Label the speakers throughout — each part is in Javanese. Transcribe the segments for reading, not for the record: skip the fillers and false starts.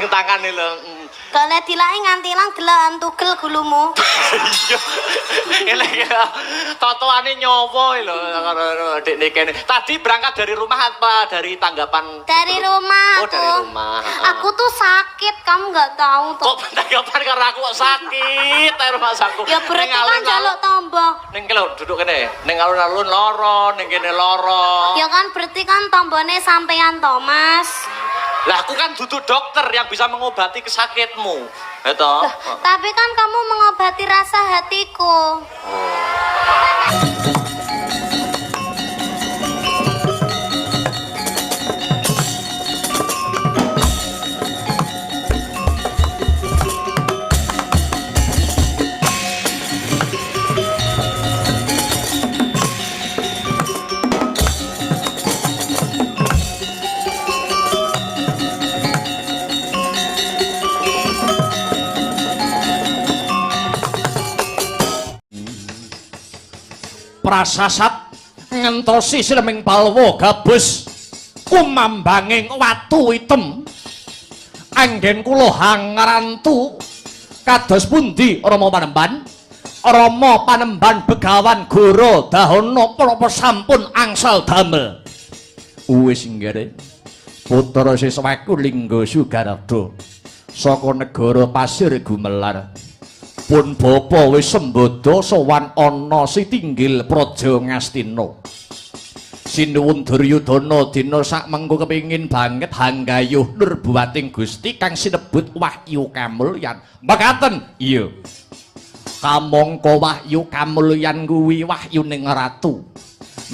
Speaker 1: ning tangane lho.
Speaker 2: Kalau dilai nganti ilang delokan tugel gulumu.
Speaker 1: Iya. Elek ya. Totoane nyowo lho dekne kene. Tadi berangkat dari rumah apa dari tanggapan?
Speaker 2: Dari rumah.
Speaker 1: Oh, dari rumah.
Speaker 2: Aku tuh sakit, kamu nggak tahu tuh.
Speaker 1: Kok tanggapan karo aku kok sakit rumah saku.
Speaker 2: Ya berarti kan jaluk tombol.
Speaker 1: Ning kene duduk kene. Ning alun-alun loro, ning kene loro.
Speaker 2: Ya kan berarti kan tombone sampean Thomas.
Speaker 1: Lah aku kan duduk dokter yang bisa mengobati kesakitmu. Itu.
Speaker 2: Tapi kan kamu mengobati rasa hatiku.
Speaker 3: Prasasat ngentosi sileming palwa gabus kumambanging watu item anggen kula hangrantu kados pundi Rama Panemban Begawan Goro Dahana menapa sampun angsal damel wis nggare putra siswaku Lingga Sugarada saka negara Pasir Gumelar pun bapa wis sembada sowan ana Sitinggil Praja Ngastina. Sinuwun Duryudana dina sakmengko kepingin banget hanggayuh nurbuwating Gusti kang sinebut Wahyu Kamulyan. Mekaten, iya. Kamangka Wahyu Kamulyan kuwi wahyuning ratu.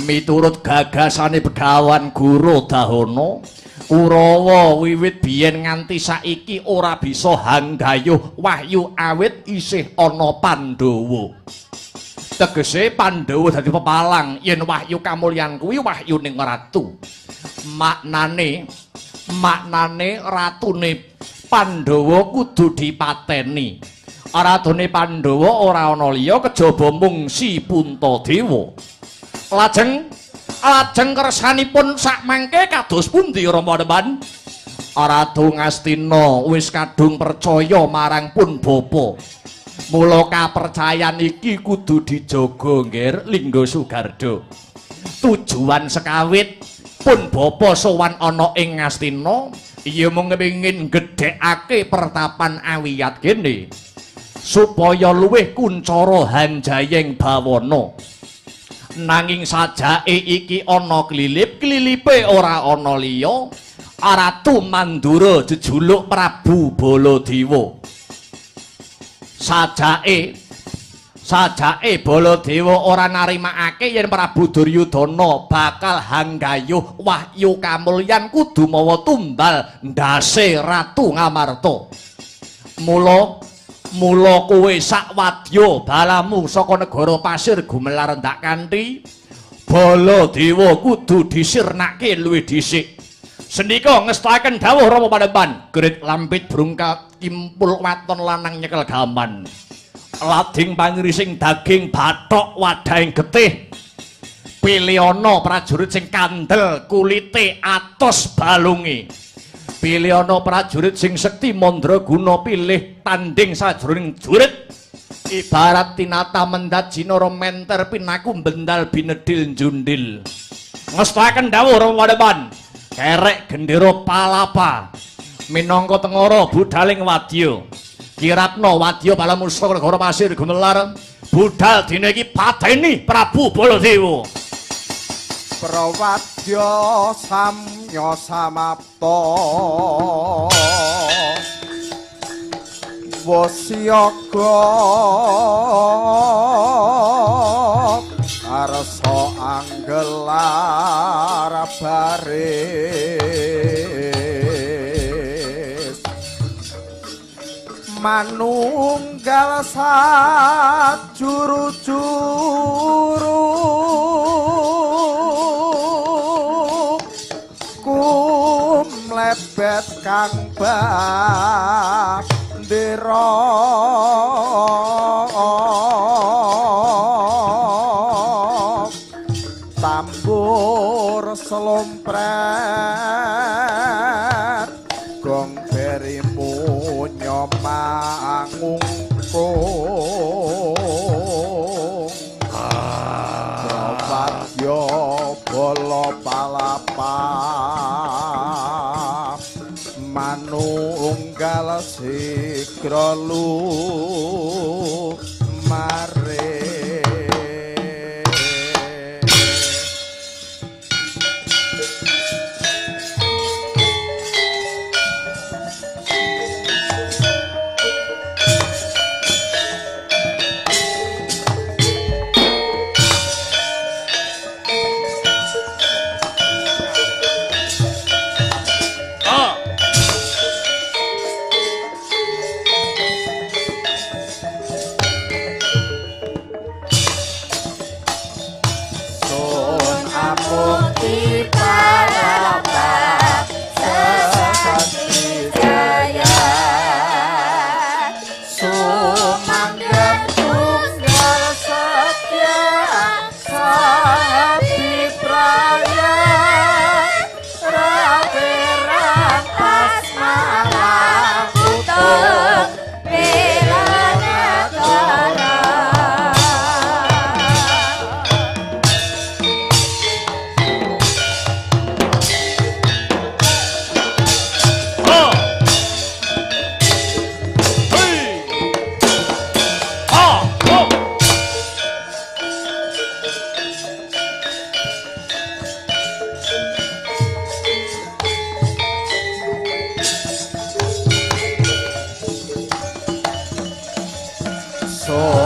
Speaker 3: Miturut gagasane Begawan Guru Dahana, Kurawa wiwit biyen nganti saiki ora bisa hanggayuh wahyu awit isih ana Pandhawa. Tegese Pandhawa dadi pepalang yen Wahyu Kamulyan kuwi wahyuning ratu. Maknane ratune Pandhawa kudu dipateni. Aradane Pandhawa ora ana liya kejaba mung Si Puntadewa. Lajeng kersanipun sakmangke kados pundi Rama Panemban? Ratu Ngastina wis kadung percaya marang pun bapa. Mula kapercayan iki kudu dijaga nggih Lingga Sugarda. Tujuan sekawit pun bapa sowan ana ing Ngastina iya mung kepengin gedhekake pertapan awiyat kene supaya luwih kuncara hanjayeng bawana. Nanging sajake iki ana klilip-klilipe ora ana liya Ratu Mandura jejuluk Prabu Baladewa. Sajake Baladewa ora narimakake yen Prabu Duryudana bakal hanggayuh Wahyu Kamulyan kudu mawa tumbal ndase Ratu Ngamarta. Mula kowe sakwadya balamu saka negara Pasir Gumelar ndak kanthi Baladewa kudu disirnake luwih dhisik. Sendika ngestaken dawuh Rama Panemban, Grit lampit brungka kimpul waton lanang nyekel gaman. Lading pangirising daging bathok wadahing getih. Pilihana prajurit sing kandel kulite atos balunge. Pilihana prajurit sing sekti mandraguna pilih tanding sajroning jurit ibarat tinata mendat jinara menter pinaku bendal binedil njundil. Ngestaken dawuh Rama Panemban, kerek gendera palapa minangka tengara budaling wadya. Kiratna wadya balamusa negara Pasir Gumelar budal dina iki pateni Prabu Baladewa.
Speaker 4: Prawadya samya samapta wasyaga arsa anggelar baris manunggal sajuru-juru mlebet kang bandera tambur selompret gong berimu nyomangungkung Prapadya bala palapa manunggal sigra lumare
Speaker 3: Oh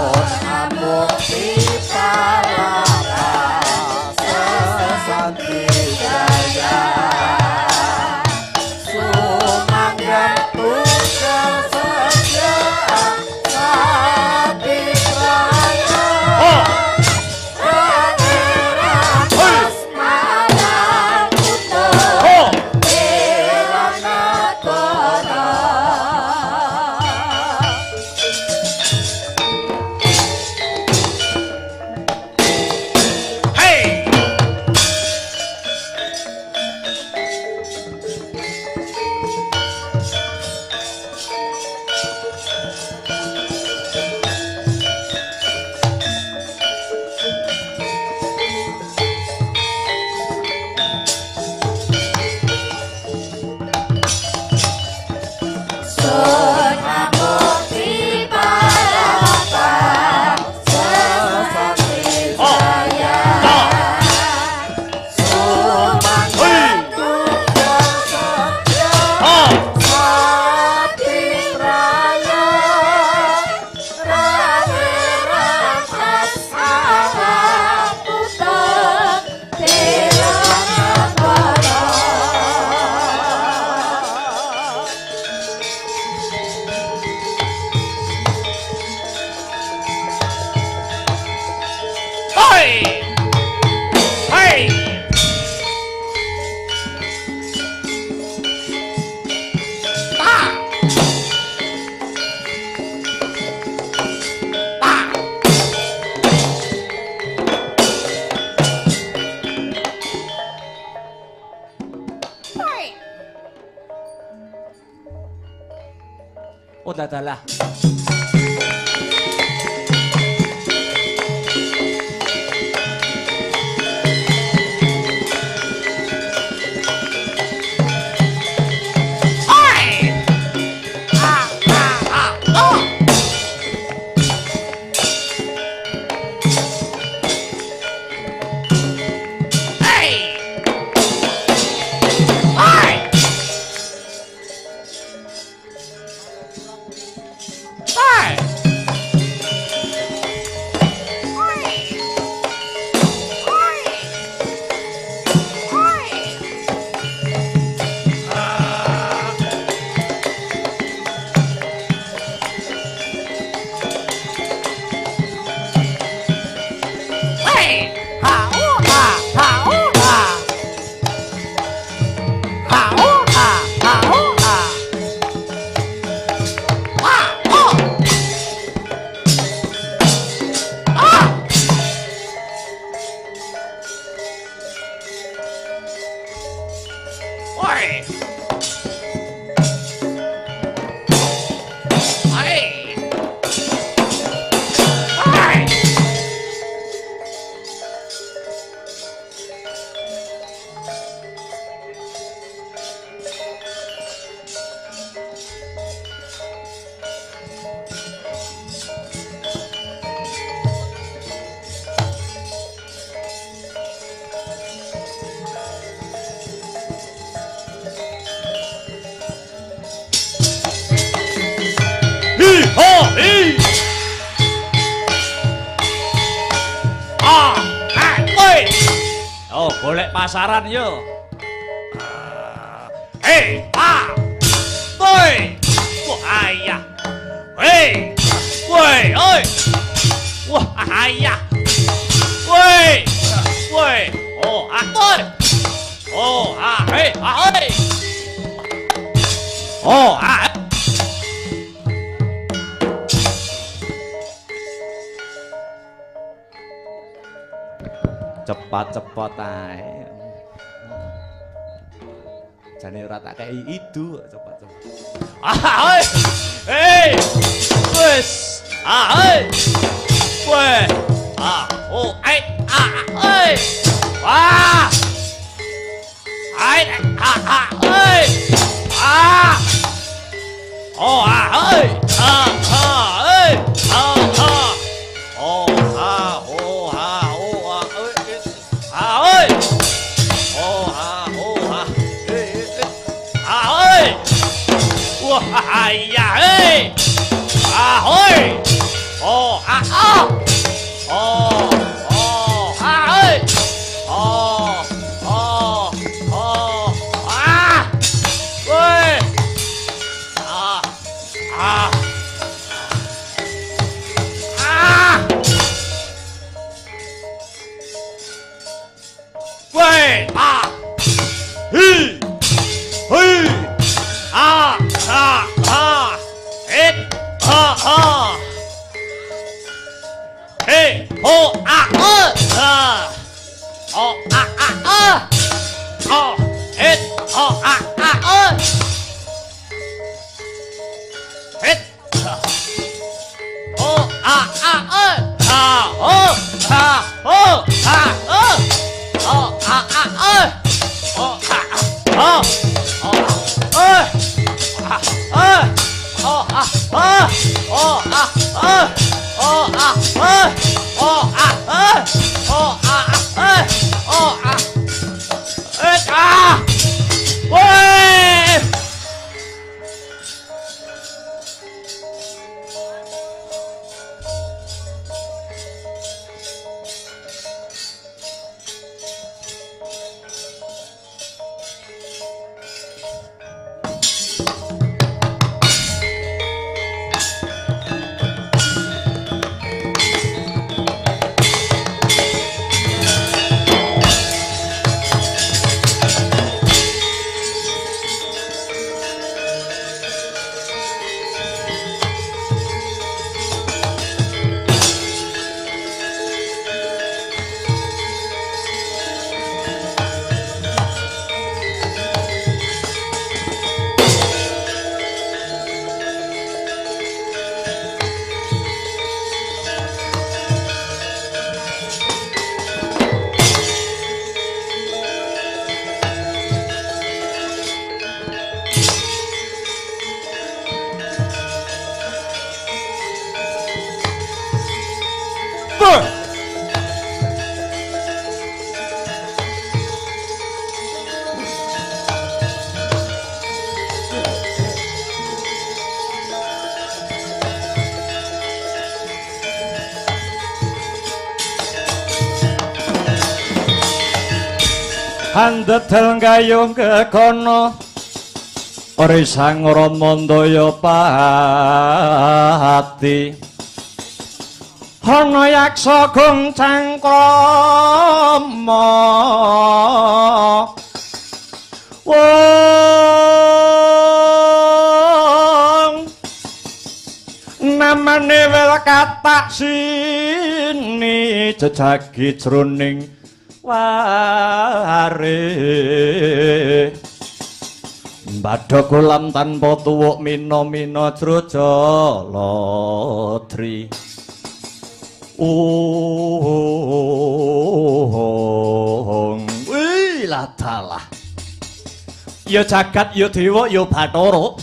Speaker 3: dadalah. golek pasaran yo. Hei, pa. Woi. Wah, ayah. Hei. Woi, oi. Wah, ayah. Woi. Woi. Oh, woi. Oh, hei, oi. Oh, cepat-cepat ae. Jane ora tak kei idu cepat-cepat. Hei. Hei. Wes. Hei. Weh. Oh, hei. Hei. Wah. Hei. Hei. Oh, hei. Hei. Oh, ya, hei. Ahoy. Oh, oh. Oh, hey. Oh, woi. Woi, hi. Hi. Hit. Hey, ho, oh, oh, hit, oh, hit, oh, Handedel gayung kekono ori sangora mandaya pati ana yaksa gung cangkrama wong namane wel katak sini jejagi jroning ware badha kolam tanpa tuwuk mina-mina jroja lodri wih ladalah ya jagat ya dewa ya bathara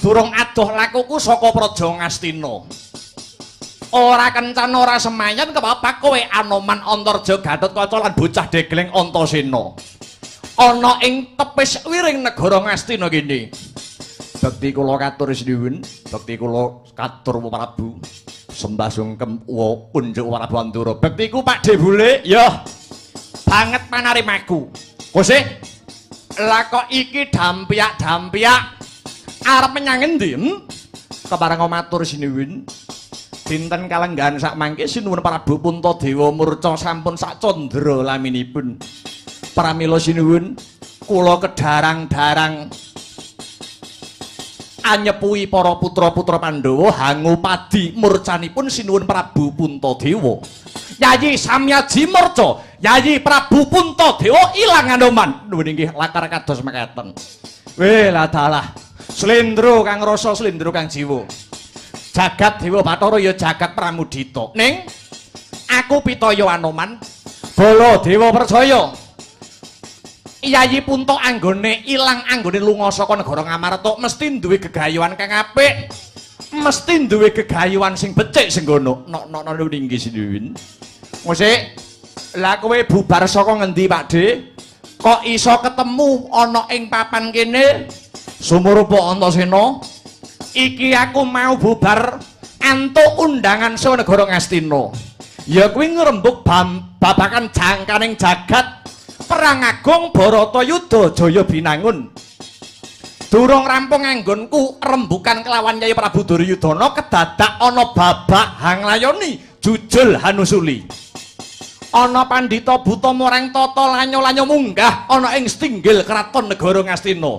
Speaker 3: durung adoh lakuku saka praja Ngastina ora kencan ora semayan kebabak kowe Anoman Antarja Gatotkaca lan bocah degleng Antasena ana ing tepis wiring negara Ngastina kene bekti kula katur sinuwun bekti kula katur Prabu sembah sungkem unjuk Prabu Antara bektiku Pak Debule ya banget panarimaku. Kose lah kok iki dampiak-dampiak arep menyang endi? Kepareng matur sinuwun. Dinten kalenggahan sak mangke sinuwun Prabu Puntadewa murca sampun sak candra laminipun. Pramila sinuwun kula kedarang-darang anyepui para putra-putra Pandhawa hangupadi murcanipun sinuwun Prabu Puntadewa. Yayi Samyaji murca, Yayi Prabu Puntadewa ilang anoman. Nuwun inggih lakar kados mekaten. Weh lah dalah. Slendro kang rasa slendro kang jiwa. Jagat Dewa Bathara ya jagat pramudita. Ning aku pitaya anoman, Baladewa percaya. Yayi Punta anggone ilang anggone lunga saka negara Ngamarta mesti duwe gegayuhan kang apik. Mesti duwe gegayuhan sing becik senggono. Nok ninggi sinuwun. Musik. Lah kowe bubar saka ngendi, Pakde? Kok iso ketemu ana ing papan kene? Sumurupa Antasena. Iki aku mau bubar antuk undangan saka negara Ngastina. Ya kuwi ngrembug babakan jangkaning jagat perang agung Baratayuda Jaya Binangun. Durung rampung anggonku rembukan kelawan Yayi Prabu Duryudana kedadak ana babak hanglayoni jujul hanusuli. Ana pandhita buta moreng tata lanyo-lanyo munggah ana ing stinggil kraton negara Ngastina.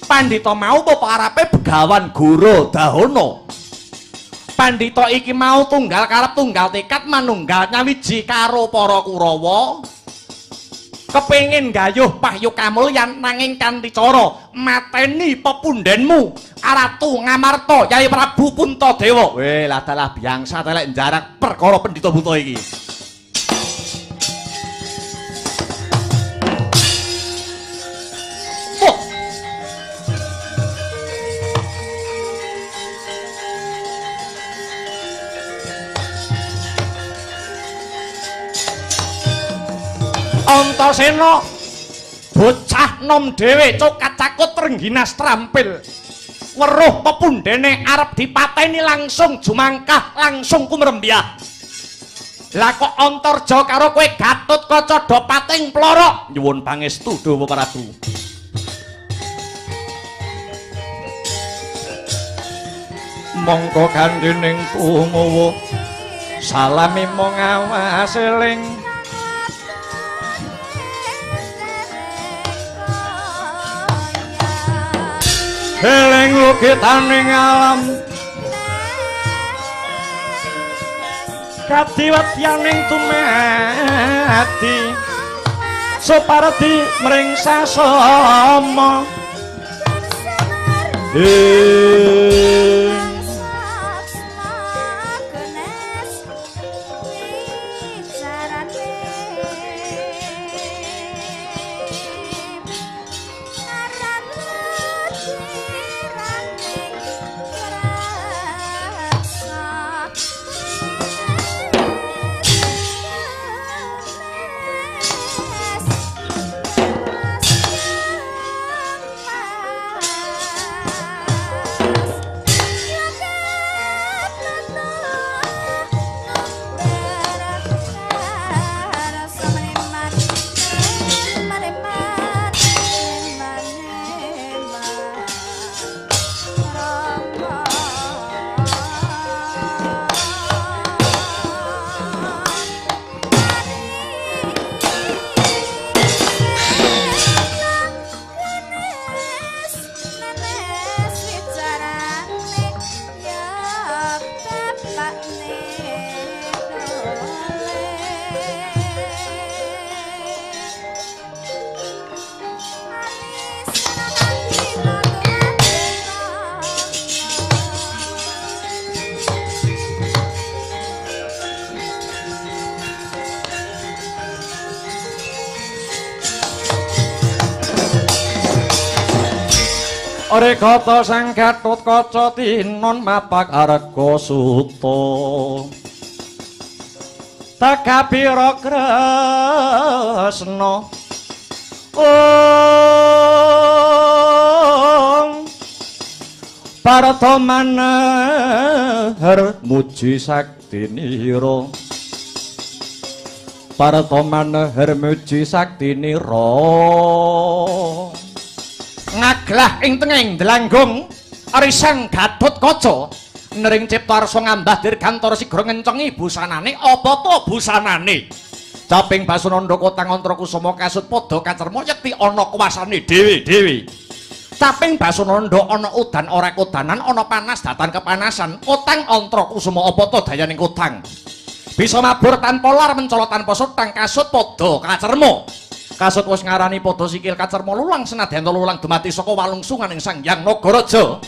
Speaker 3: Pandhita mau apa arepe begawan Gorodahana. Pandhita iki mau tunggal karep tunggal tekad manunggal nyawiji karo para Kurawa. Kepengin gayuh pahyuk kamulyan nanging kanthi cara mateni pepundhenmu Ratu Ngamarta Yayi Prabu Puntadewa. Weh lah dalah biangsa telek njarak perkara pendhita buta iki. Antasena bocah nom dhewe cokat cakut rengginas trampil weruh pepundhene arep dipateni langsung jumangkah langsung kumrembyah. Lah kok Antarja karo kowe Gatotkaca do pating plorok nyuwun pangestu Dawa Prabu. Mongko kandhening Kumawa salami mong awas eling eling lukitaning alam kadiwatyaning tumati supardi mring sasama Rekata sang Gatotkaca tinon mapak arga suta takabira Kresna Parta manahar muji saktinira Partomana hermuji saktinira ngaglah ing tenging delanggung arisang Gatotkaca nering cipta arsa ngambah dirgantara sigra ngencengi busanane apa to busanane caping Basunanda Kotang Antra Kusuma kasut padha kacerma yekti ana kuwasane dhewe-dhewe caping Basunanda ana udan ora kodanan ana panas datan kepanasan Kotang Antra Kusuma apa to dayaning Kotang bisa mabur tanpa lar mencolot tanpa sutang kasut padha kacerma kasut wis ngarani padha sikil kacerma lulang senadyan lulang dumati saka walungsungan ing Sanghyang Nagaraja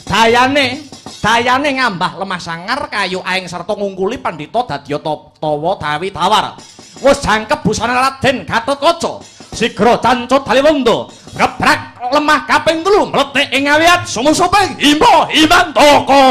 Speaker 3: dayane ngambah lemah sangar kayu aing sarta ngungkuli pandhita dadya tawa dawi tawar wis jangkep busana Raden Gatotkaca sigra tancut Haliwanda ngebrak lemah kaping 3 mletik ing awiyat sumusuping himba himantaka.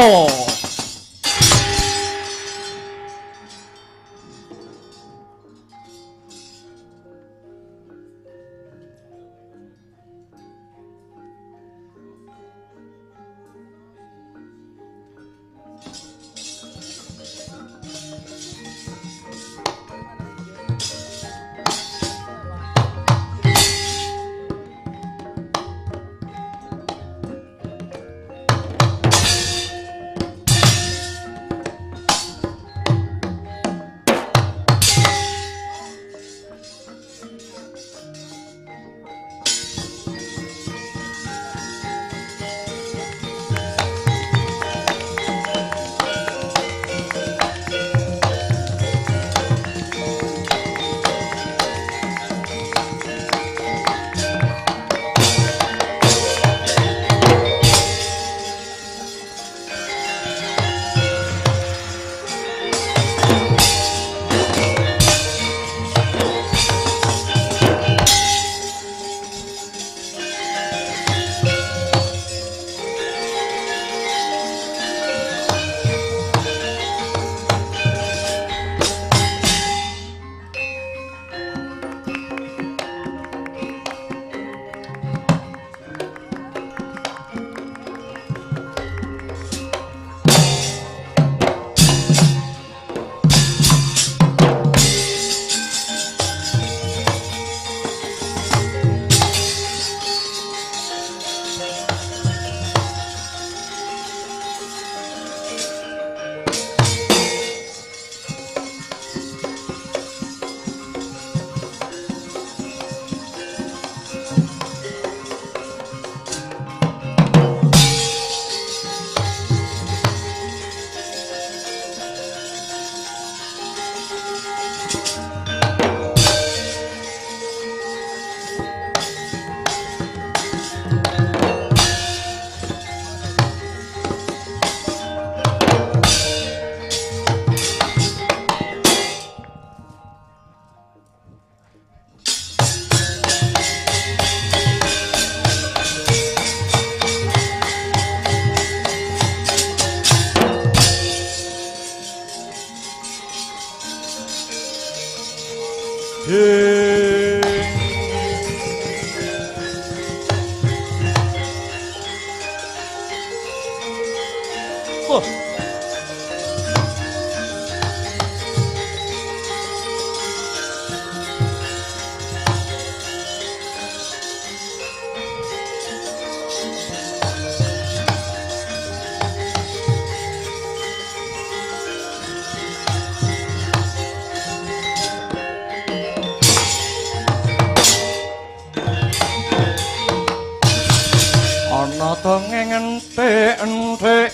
Speaker 5: enthik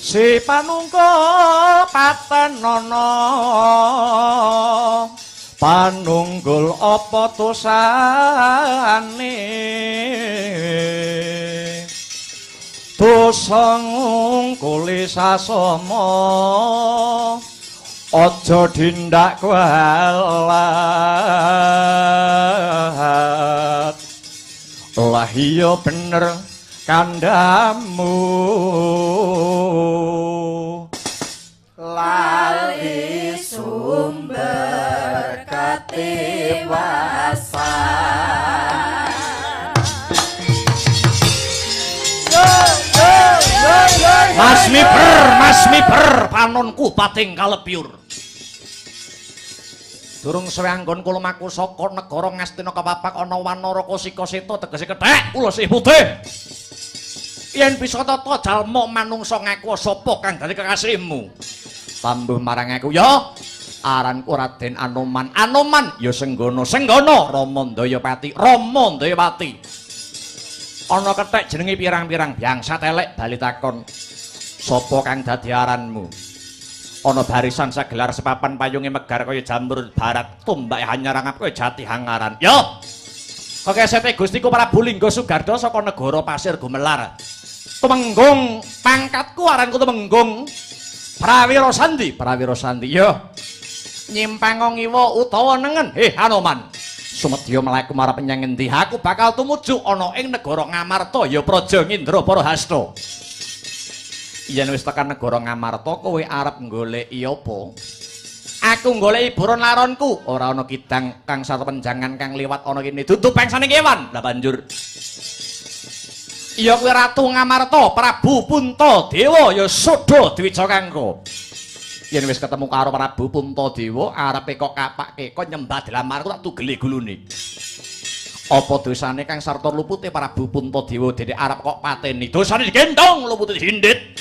Speaker 5: si panunggal patenana panunggul apa dosane dosa ngungkuli sasama aja dindak kualat lah iya bener kandamu
Speaker 6: lali sumber katiwasan
Speaker 3: Mas miber panonku pating kalebyur Durung suwe anggon kula maku saka negara Ngastina kepapak ana wanara Kosika Seta tegese kethek kula sih putih. Yen bisa tata jalma manungsa ngaku sapa kang dadi kekasihmu. Tambuh marang aku ya. Aranku Raden Anoman. Anoman ya Senggana. Senggana Rama Ndayapati. Rama Ndayapati. Ana kethek jenenge pirang-pirang bangsat elek bali takon. Sapa kang dadi aranmu? Ana barisan sagelar sepapan payunge megar kaya jambur barat, tumbake hanyarangap kaya jati hangaran. Ya. Kekesete Gustiku Prabu Lingga Sugarda saka negara Pasir Gumelar. Tumenggung pangkatku aranku Tumenggung Prawira Sandi. Prawira Sandi. Ya. Nyimpang ngiwa utawa nengen. Anoman. Sumedya mlaku marang penyang endi? Aku bakal tumuju ana ing negara Ngamarta ya Praja Ngindra Parahasta. Yen wis tekan negara Ngamarta kowe arep goleki apa? Aku goleki buron laronku. Ora ana kidang kang sapenjangan kang liwat ana kene dudu bangsane kewan. Lah banjur iya kowe Ratu Ngamarta, Prabu Puntadewa ya sudha dwija kanggo. Yen wis ketemu karo Prabu Puntadewa arepe kok kapake kok nyembah dlamarku tak tugele gulune. Apa dosane kang sarta lupute Prabu Puntadewa dene arep kok pateni? Dosane digendong lupute dihindit.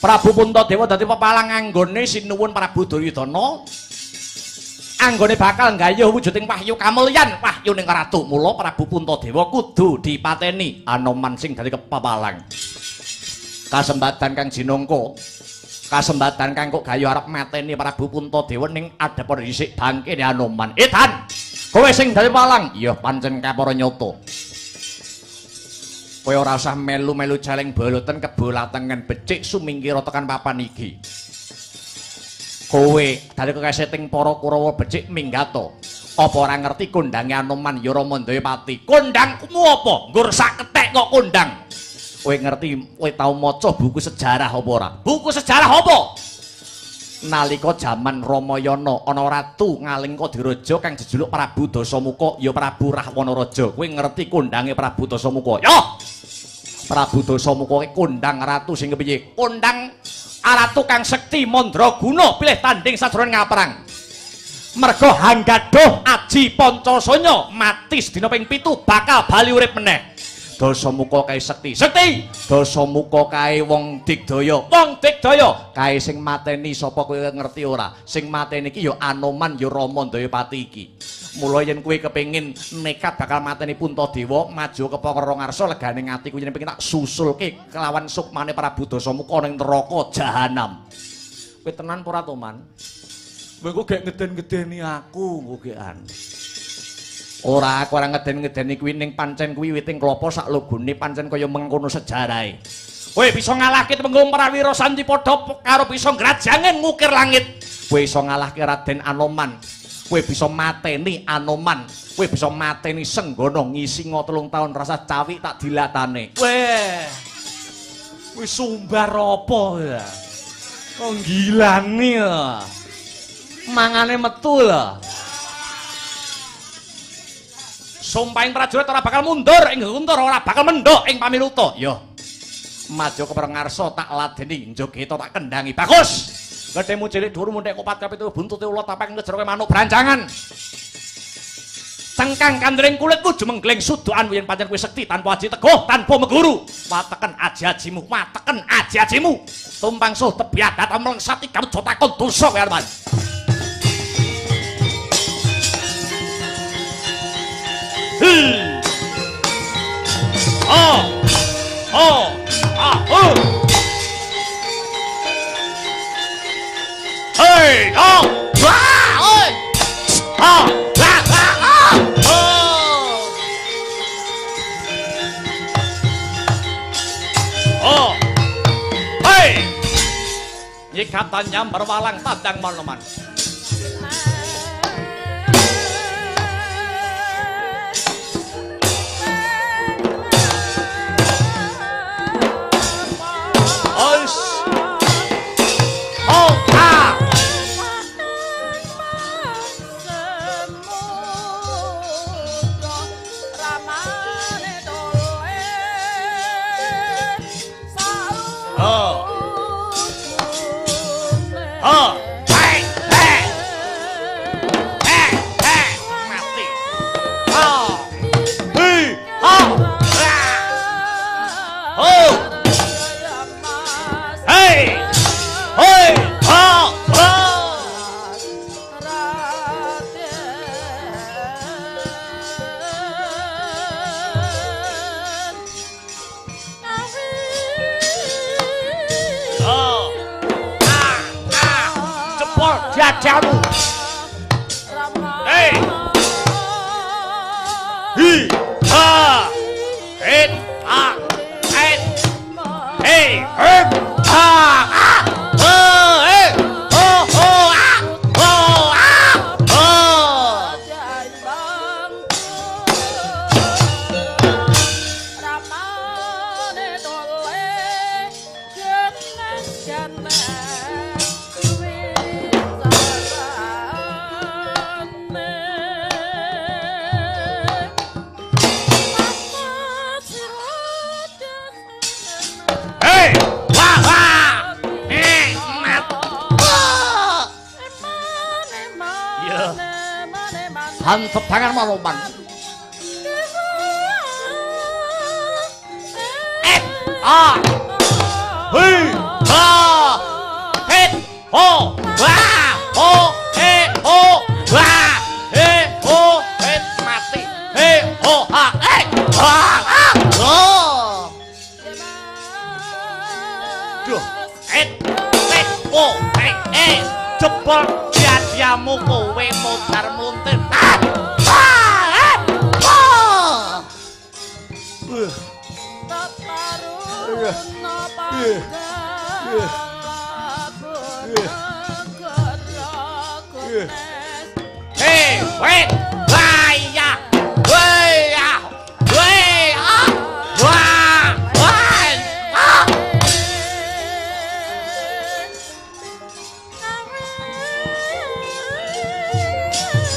Speaker 3: Prabu Puntadewa dadi pepalang anggone sinuwun Prabu Duryudana. Anggone bakal nggayuh wujuding wahyu kamulyan, wahyu ning ratu. Mula Prabu Puntadewa kudu dipateni. Anoman sing dadi kepalang. Kasembatan kang jinangka, kasembatan kang kok gayuh arep mateni Prabu Puntadewa ning adhepana dhisik bangkene Anoman. Edan, kowe sing dadi palang, iya pancen kapara nyata. Kowe ora usah melu-melu jaleng boloten kebolatengen becik sumingkira tekan papan iki. Kowe dadi kekeseting para Kurawa becik minggato. Apa ora ngerti kondange Anoman ya Rama Ndayapati? Kondangmu apa? Nggur sak kethek kok kondang. Kowe ngerti, kowe tau maca buku sejarah apa ora? Buku sejarah apa? Nalika jaman Ramayana ana ratu Ngalengkadiraja kang jejuluk Prabu Dasamuka ya Prabu Rahwanaraja. Kowe ngerti kondange Prabu Dasamuka? Ya. Prabu Dasamuka ki kondang ratu sing kepiye? Kondang ratu kang sekti mandraguna pilih tanding sajroning ngaprang. Merga Hanggaduh Aji Pancasanya mati sedina ping 7 bakal bali urip meneh. Dasamuka kae sekti. Sekti. Dasamuka kae wong digdaya. Wong digdaya. Kae sing mateni sapa kowe ngerti ora? Sing mateni iki ya Anoman ya Rama Ndayapati iki. Mula yen kowe kepengin nekat bakal mateni Puntadewa, maju kepara ngarsa legane atiku yen pengin tak susulke kelawan sukmane Prabu Dasamuka ning neraka jahanam. Kowe tenan ora to, Man? Kowe kok gek ngeden-ngedeni aku ngogekan. Ora aku ora ngeden-ngedeni kuwi ning pancen kuwi witing klapa sak logone pancen kaya mengkono sejarahe. Kowe bisa ngalahke Temenggung Prawira Sandi padha karo bisa ngrajangen ngukir langit. Kowe iso ngalahke Raden Anoman. Kowe bisa mateni Anoman. Kowe bisa mateni Senggana ngisinga 3 taun rasa cawik tak dilatane. Weh. Wis sumbar apa ya? Kok gilani ya? Mangane metu lho. Sumpahing prajurit ora bakal mundur ing guntur, ora bakal mendhok ing pamiluta. Ya. Maju ke ngarsa tak ladeni, njogeta tak kendangi. Bagus. Gedhemu cilik dhuwur munthek kopat kapitu buntute ula tapek ngejroke manuk branjangan. Cengkang kandring kulitku jumenggling sudukan yen pancen kowe sekti tanpa aji teguh, tanpa meguru. Wateken aji-ajimu, wateken aji-ajimu. Tumpang suh tebiat datang mlengsati kamu aja takon dosa kowe arep. Hey, oh, wah, oi, oh, wah, wah, oh, hey, nyikatan nyambar walang tandang manoman. Hey! padamu. Hei. Hi. Ha. Het. Ha. Het. Hei. Het. Ha. Ha. Oh. Hei. Oh. Oh. Ah. Oh. Ah. Oh. Hei. Wah. Wah. Mat. Oh. Ya. Hantep tangan maroman. Ah. Hei. Ha. Het. Ho. Wah. Ho. He. Ho. Wah. He. Ho. Het. Mati. He. Ho. Ha. Eh. Ah. Ah. Oh. Duh. Het. Het. Ho. Hei. Eh. Jebol jadiamu kowe modar muntir. Ah. Ah. Eh. Oh. Hei, wait, waya, waya, waya, wah, wah, ah.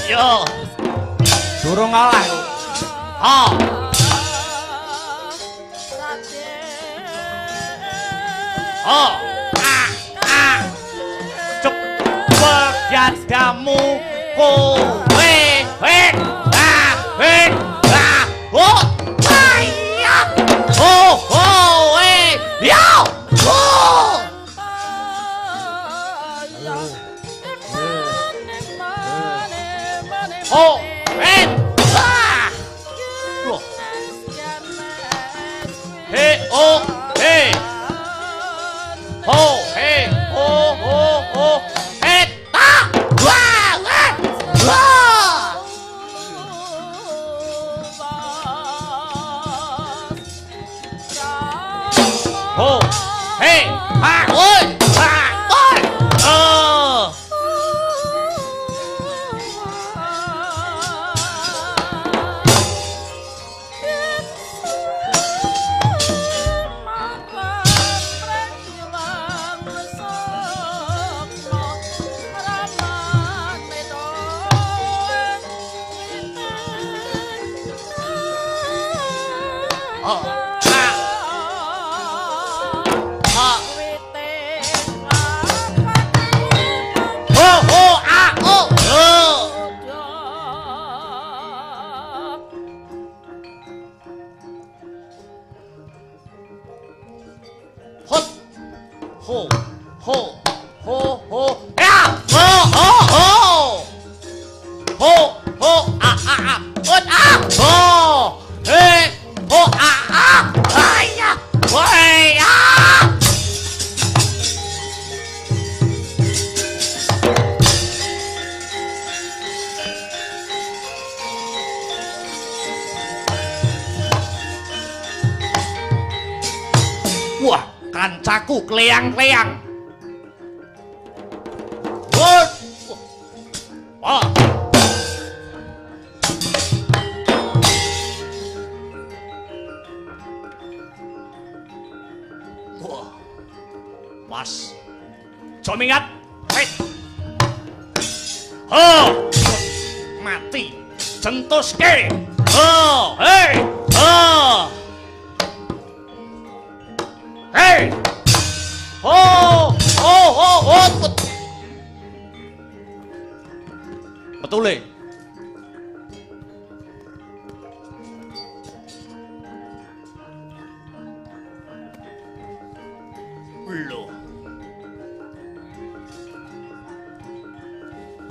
Speaker 3: Yo,
Speaker 5: Durung ngalah.
Speaker 3: ah, oh, ah, ah, cepet jadamu, kowe, wait, ah, oh, ayah, oh, oh, yo, oh. Oh, eh, ah, loh, hey, oh, hey, oh, hey, oh, oh, oh, eh, ah, wah, wah. Oh, hey, ah, oi, oh. Ho, ho, ho, ho, ya, ho, ho, ho, ho, ho, ah, ah, ah, ut, ah, ho, he, ho, ah, ah, ayah, woi, ah. Wah, kancaku kleang-kleang. Wah. Wah. Wah. Pas. Jomingat. Hei. Ho. Mati. Centuske. Ho. Hei. Ho. Hei! Oh! Oh! Oh! Oh! Betul, Loh.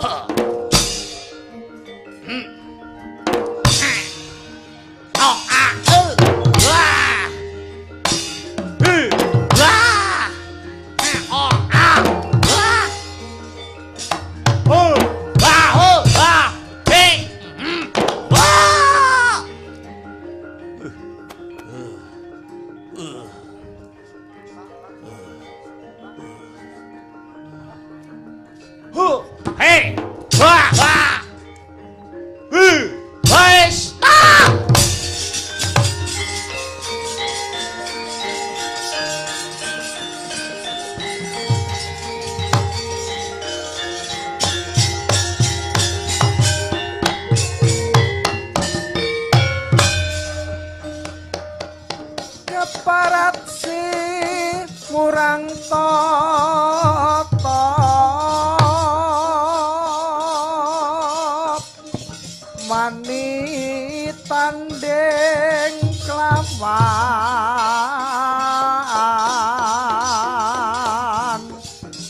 Speaker 3: Ah. Oh, ah, wah. Wah. Oh, ah, wah. Hei! Wah! Wah! Wes! Stop!
Speaker 4: keparat si murang tata mani tanding kelawan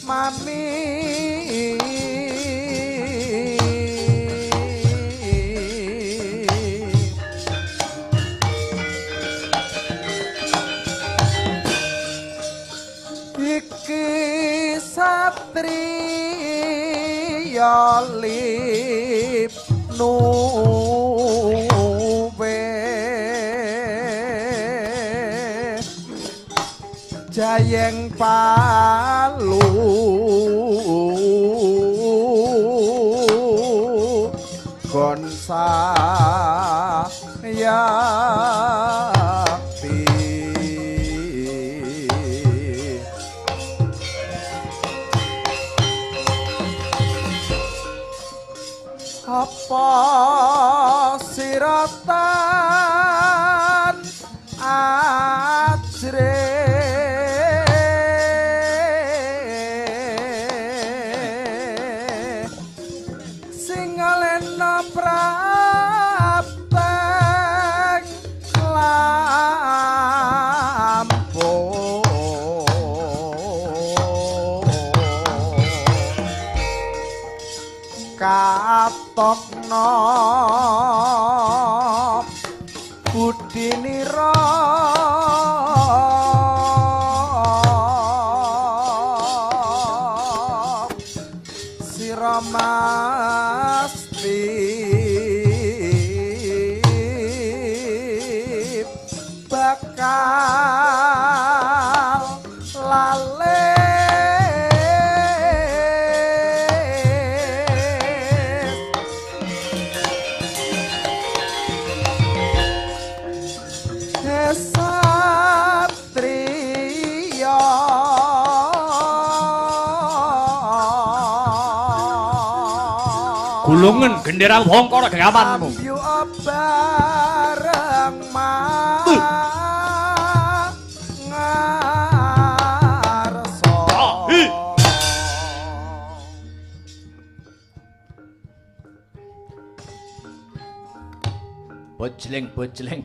Speaker 4: mami iki satriya lip nuwe jayeng palu gonsa yakti apa siratan ajre sing alena prapteng lampung katokno budinira sira masti bakal lale satriya
Speaker 3: Gulungan gendera wongkara gayamanmu.
Speaker 4: amyu bareng mangarso
Speaker 3: Bojleng-bojleng.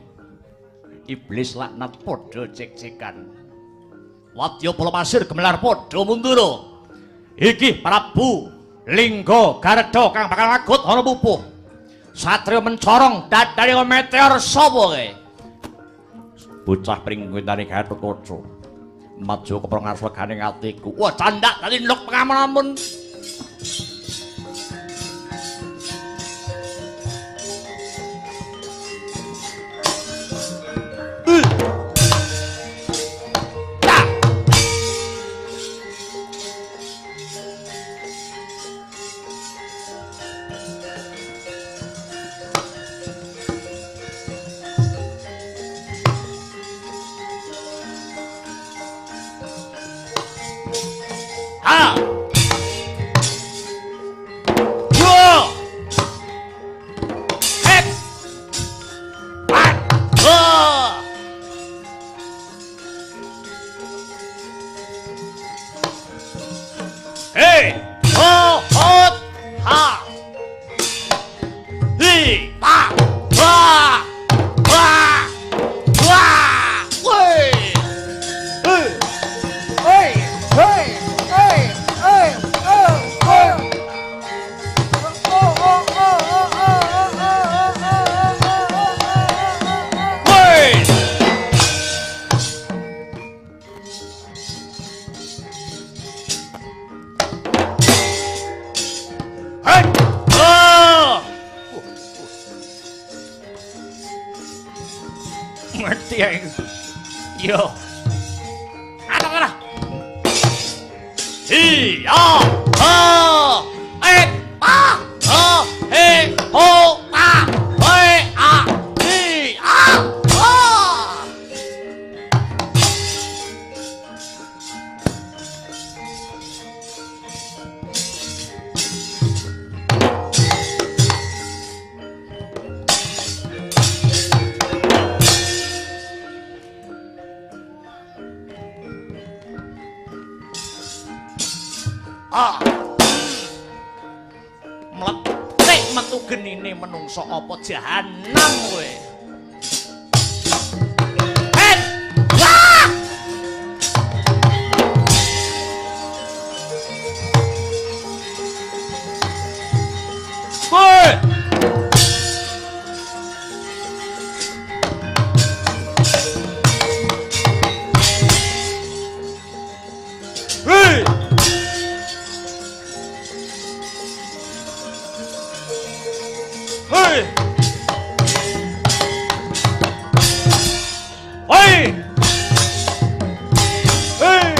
Speaker 3: Iblis laknat padha cek-cekan. Wadya Bala Pasir gemelar padha mundura. Iki Prabu Lingga Garda kang bakal ngagut ana pupuh. Satriya mencorong dadane meteor sapa kae? Bocah pringwintane Gatotkaca. Maju keprong aslegane atiku. Wah, candak dadi ndok pengamun. Ah! Yo! Hep! Pat! Oh! Hey! Ho! Hot! Ha! Hi! Pa! Wa! Wa! Wa! Wey! Hey!
Speaker 4: hey hey hey
Speaker 3: Ngerti ya. Yo. Ana. Iya. Ho. Pa. Ho. He. Ho. Pa. He. A. Hi. A. Ho. Mletik metu genine menungso apa jahanam kowe. Hen! Wah! Kowe! Hei! Hei! Hei! Hei!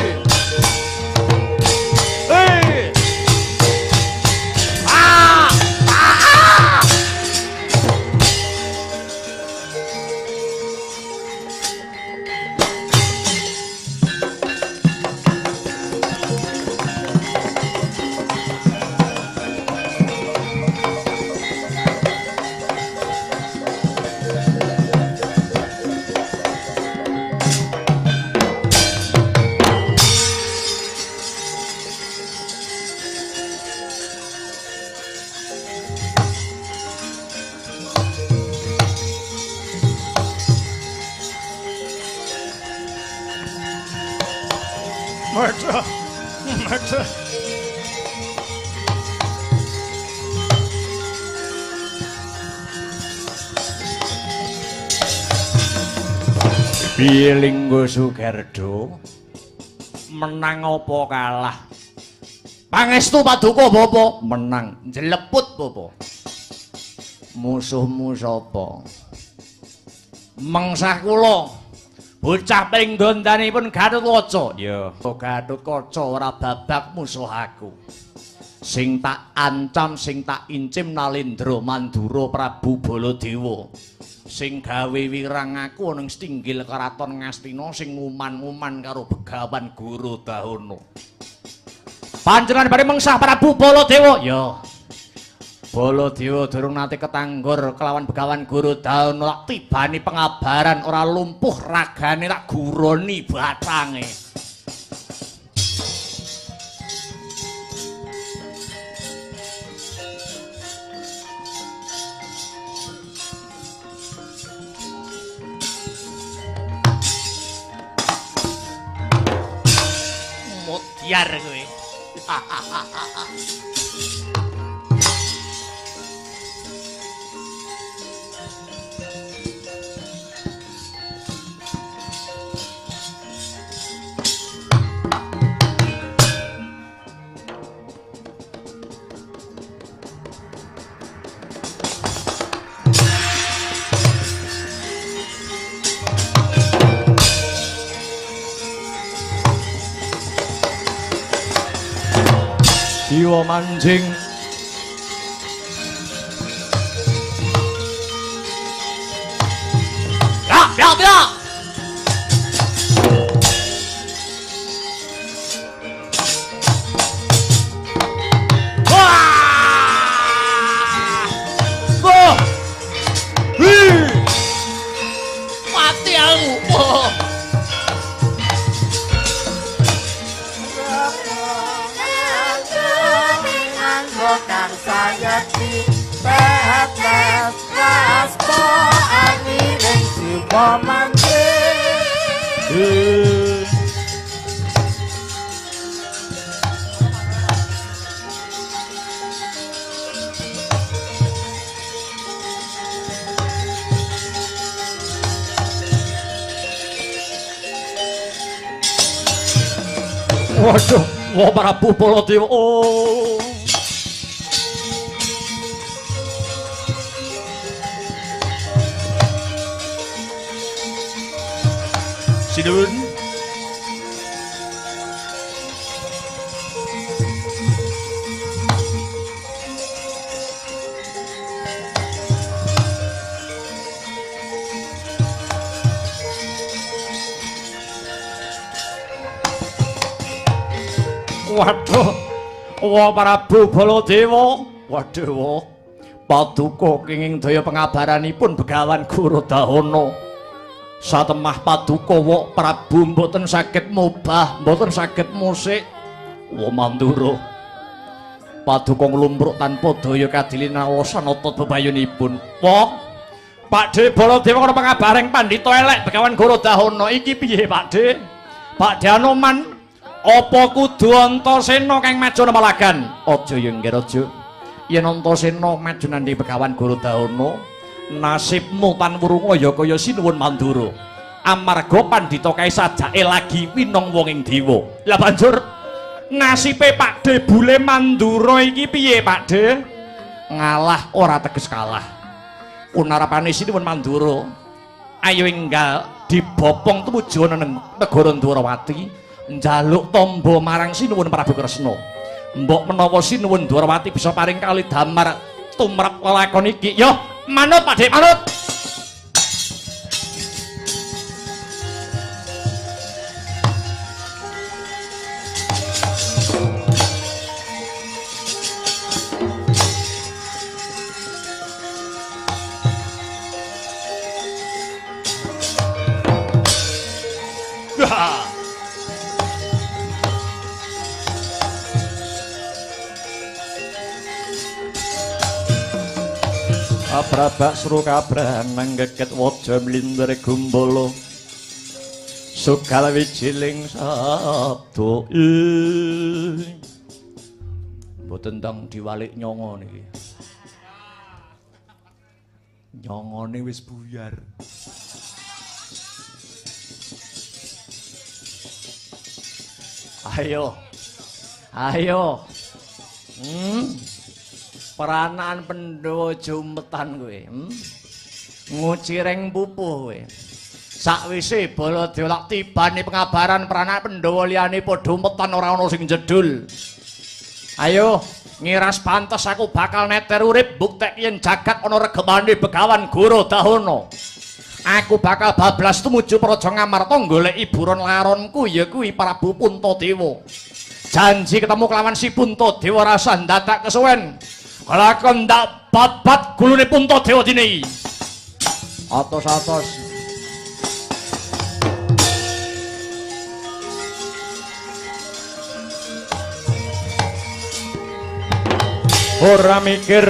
Speaker 3: Hei! Ah! Ah! Murder! Murder! Piye Linggo Sugardo? Menang apa kalah? Pangestu Paduka Bapa? Menang. Jeleput Bapa. Musuhmu sapa? Mengsah kula. Bocah ping gondanipun Gatotkaca. Ya, Gatotkaca ora babak musuh aku. Sing tak ancam, sing tak incim Nalendra Mandura Prabu Baladewa. Sing gawe wirang aku ning stinggil karaton Ngastina sing nguman-nguman karo Begawan Gurudawana. Panjenengan bare mengsah Prabu Baladewa? Ya. Baladewa durung nate ketanggur kelawan Begawan Gurudawana, lak tibani pengabaran ora lumpuh ragane tak guroni bathange. Mutiar kowe. Jiwa mancing ya wah wah mati aku
Speaker 6: Kang sayati tetes raspo angiring jiwa mancing
Speaker 3: waduh, wah Prabu Baladewa. Oh. Sinuwun. Waduh, wa Prabu Baladewa. Waduh, wa. Paduka kenging daya pengabaranipun Begawan Gorodahana. Satemah paduka wa Prabu mboten saged mubah, mboten saged musik. Wa Mandura. Paduka nglumpruk tanpa daya kadilinawa sanata bebayunipun. Wa Pakde Baladewa ana pengabareng pandhita elek Begawan Gorodahana iki piye, Pakde? Pakde Anoman. Apa kudu Antasena kang maju nemalagan? Aja ya nggih Raja. Yen Antasena maju nandhing Begawan Gorodahana, nasibmu tan wurunga ya kaya Sinuwun Mandura. Amarga pandhita kae sajake lagi winong wong ing dewa. Lah banjur nasibe Pakde Bule Mandura iki piye, Pakde? Ngalah ora teges kalah. Punarapane Sinuwun Mandura ayo enggal dibopong tumuju ana negara Dwarawati. Njaluk tombo marang Sinuwun Prabu Kresna. Mbok menawa Sinuwun Dwarawati bisa paring kali damar tumrap lelakon iki. Yo, manut Pakde, manut. Prabak suru kabran manggeket waja mlindre gumbala sugal wijiling sabda mboten tang diwalik nyanga niki nyangane wis buyar ayo ayo Peranan Pandhawa jumetan kowe. Ngucireng pupuh kowe. Sakwise Baladewa lak tibane pengabaran peranan Pandhawa liyane padha umetan ora ana sing jedul. Ayo, ngiras pantes aku bakal neter urip buktek yen jagat ana regemane Begawan Gorodahana. Aku bakal bablas tumuju Praja Ngamarta goleki buron laronku ya kuwi Prabu Puntadewa. Janji ketemu kelawan si Puntadewa rasa ndadak kesuwen. Lakon ndak babat gulune Puntadewa dine. Atos-atos. Ora mikir